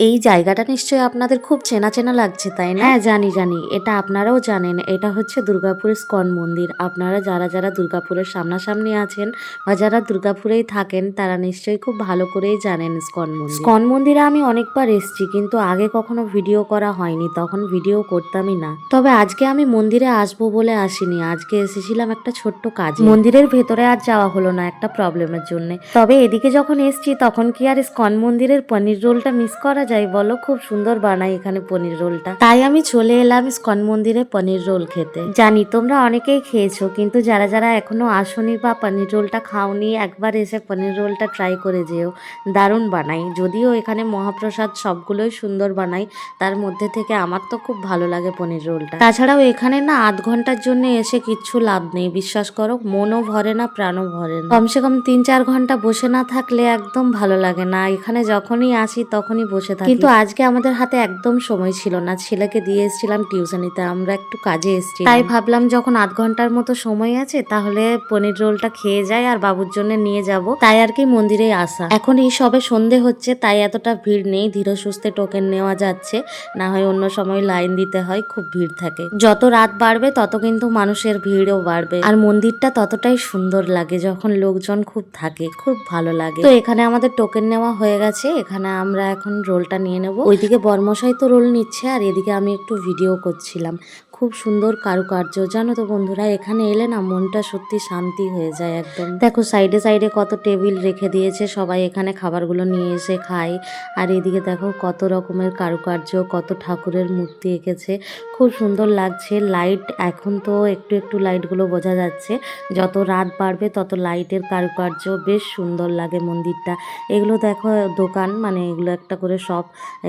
এই জায়গাটা নিশ্চয়ই আপনাদের খুব চেনা চেনা লাগছে, তাই না? হ্যাঁ, জানি জানি, এটা আপনারাও জানেন। এটা হচ্ছে দুর্গাপুর ইস্কন মন্দির। আপনারা যারা যারা দুর্গাপুরের সামনাসামনি আছেন বা যারা দুর্গাপুরেই থাকেন তারা নিশ্চয়ই খুব ভালো করেই জানেন ইস্কন মন্দির। ইস্কন মন্দিরে আমি অনেকবার এসেছি, কিন্তু আগে কখনো ভিডিও করা হয়নি, তখন ভিডিও করতামই না। তবে আজকে আমি মন্দিরে আসবো বলে আসিনি, আজকে এসেছিলাম একটা ছোট্ট কাজে। মন্দিরের ভেতরে আর যাওয়া হলো না একটা প্রবলেমের জন্য। তবে এদিকে যখন এসছি তখন কি আর ইস্কন মন্দিরের পনির রোলটা মিস করা যায় বলো? খুব সুন্দর বানায় এখানে পনির রোলটা, তাই আমি চলে এলাম ইস্কন মন্দিরে পনির রোল খেতে। জানি তোমরা অনেকেই খেয়েছো, কিন্তু যারা যারা এখনো আসনি বা পনির রোলটা খাওনি, একবার এসে পনির রোলটা ট্রাই করে যেও। দারুণ বানাই, যদিও এখানে মহাপ্রসাদ সবগুলোই সুন্দর বানাই, তার মধ্যে থেকে আমার তো খুব ভালো লাগে পনির রোলটা। তাছাড়াও এখানে না আধ ঘন্টার জন্য এসে কিচ্ছু লাভ নেই, বিশ্বাস করো, মনও ভরে না প্রাণও ভরে না। কমসে কম 3-4 ঘন্টা বসে না থাকলে একদম ভালো লাগে না। এখানে যখনই আসি তখনই বসে থাকি, কিন্তু আজকে আমাদের হাতে একদম সময় ছিল না। ছেলেকে দিয়ে এসেছিলাম টিউশনিতে, আমরা একটু কাজে এসেছি, তাই ভাবলাম যখন আধ ঘন্টার মতো সময় আছে তাহলে পনির রোলটা খেয়ে যাই আর বাবুর জন্য নিয়ে যাব, তাই আর কি মন্দিরে আসা। এখন এই সবে সন্ধে হচ্ছে, তাই এতটা ভিড় নেই, ধীরে সুস্থে টোকেন নেওয়া যাচ্ছে, না হয় অন্য সময় লাইন দিতে হয়, খুব ভিড় থাকে। যত রাত বাড়বে তত কিন্তু মানুষের ভিড়ও বাড়বে, আর মন্দিরটা ততটাই সুন্দর লাগে যখন লোকজন খুব থাকে, খুব ভালো লাগে। তো এখানে আমাদের টোকেন নেওয়া হয়ে গেছে, এখানে আমরা এখন রোলটা নিয়ে নেব। ওইদিকে বর্মশাই তো রোল নিচ্ছে আর এদিকে আমি একটু ভিডিও করছিলাম। খুব সুন্দর কারুকার্য, জানো তো বন্ধুরা, এখানে এলে না মনটা সত্যি শান্তি হয়ে যায় একদম। দেখো সাইডে সাইডে কত টেবিল রেখে দিয়েছে, সবাই এখানে খাবারগুলো নিয়ে এসে খায়। আর এদিকে দেখো কত রকমের কারুকার্য, কত ঠাকুরের মূর্তি এঁকেছে, খুব সুন্দর লাগছে। লাইট, এখন তো একটু একটু লাইটগুলো বোঝা যাচ্ছে, যত রাত বাড়বে তত লাইটের কারুকার্য বেশ সুন্দর লাগে মন্দিরটা। এগুলো দেখো দোকান, মানে এগুলো একটা করে শপ,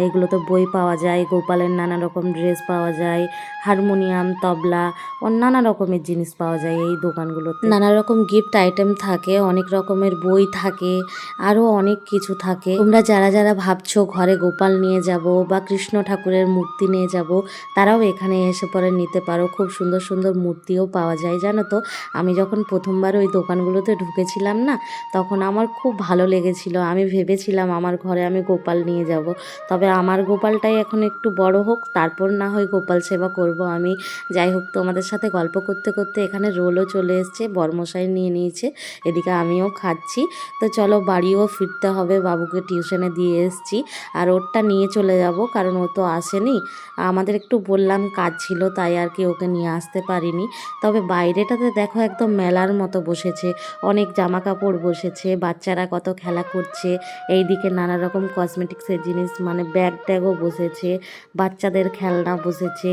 এগুলোতে বই পাওয়া যায়, গোপালের নানা রকম ড্রেস পাওয়া যায়, হারমোনিয়াম, তবলা, ও নানা রকমের জিনিস পাওয়া যায় এই দোকানগুলোতে। নানা রকম গিফট আইটেম থাকে, অনেক রকমের বই থাকে, আরও অনেক কিছু থাকে। তোমরা যারা যারা ভাবছো ঘরে গোপাল নিয়ে যাব বা কৃষ্ণ ঠাকুরের মূর্তি নিয়ে যাব, তারাও এখানে এসে পরে নিতে পারো। খুব সুন্দর সুন্দর মূর্তিও পাওয়া যায়, জানো তো। আমি যখন প্রথমবার ওই দোকানগুলোতে ঢুকেছিলাম না, তখন আমার খুব ভালো লেগেছিল। আমি ভেবেছিলাম আমার ঘরে আমি গোপাল নিয়ে যাব, তবে আমার গোপালটাই এখন একটু বড় হোক, তারপর না হয় গোপাল সেবা করব আমি। যাই হোক, তোমাদের সাথে গল্প করতে করতে এখানে রোলও চলে এসছে, বর্মশাই নিয়ে নিয়েছে, এদিকে আমিও খাচ্ছি। তো চলো বাড়িও ফিরতে হবে, বাবুকে টিউশনে দিয়ে এসছি, আর ওরটা নিয়ে চলে যাব, কারণ ও তো আসেনি। আমাদের একটু বললাম কাজ ছিল, তাই আর কি ওকে নিয়ে আসতে পারিনি। তবে বাইরেটাতে দেখো একদম মেলার মতো বসেছে, অনেক জামা কাপড় বসেছে, বাচ্চারা কত খেলা করছে, এইদিকে নানা রকম কসমেটিক্সের জিনিস, মানে ব্যাগ ট্যাগও বসেছে, বাচ্চাদের খেলনা বসেছে,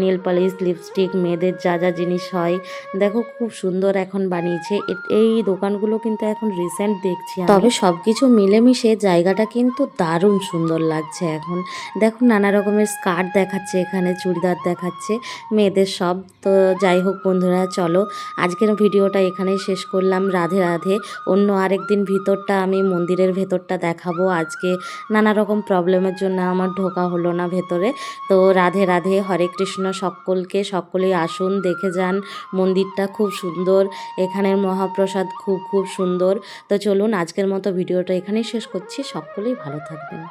নেল পালিশ, লিপস্টিক, মেয়েদের যা যা জিনিস হয়, দেখো খুব সুন্দর এখন বানিয়েছে। এই দোকানগুলো কিন্তু এখন রিসেন্ট দেখছি, তবে সব কিছু মিলেমিশে জায়গাটা কিন্তু দারুণ সুন্দর লাগছে এখন। দেখো নানা রকমের স্কার্ট দেখাচ্ছে, এখানে চুড়িদার দেখাচ্ছে, মেয়েদের সব। তো যাই হোক বন্ধুরা, চলো আজকের ভিডিওটা এখানেই শেষ করলাম। রাধে রাধে। অন্য আরেকদিন ভিতরটা, আমি মন্দিরের ভেতরটা দেখাবো। আজকে নানা রকম প্রবলেমের জন্য আমার ঢোকা হলো না ভেতরে। তো রাধে রাধে, হরে কৃষ্ণ সকলকে। সকলেই আসুন, দেখে যান, মন্দিরটা খুব সুন্দর, এখানের মহাপ্রসাদ খুব খুব সুন্দর। তো চলুন আজকের মতো ভিডিওটা এখানেই শেষ করছি, সকলেই ভালো থাকবেন।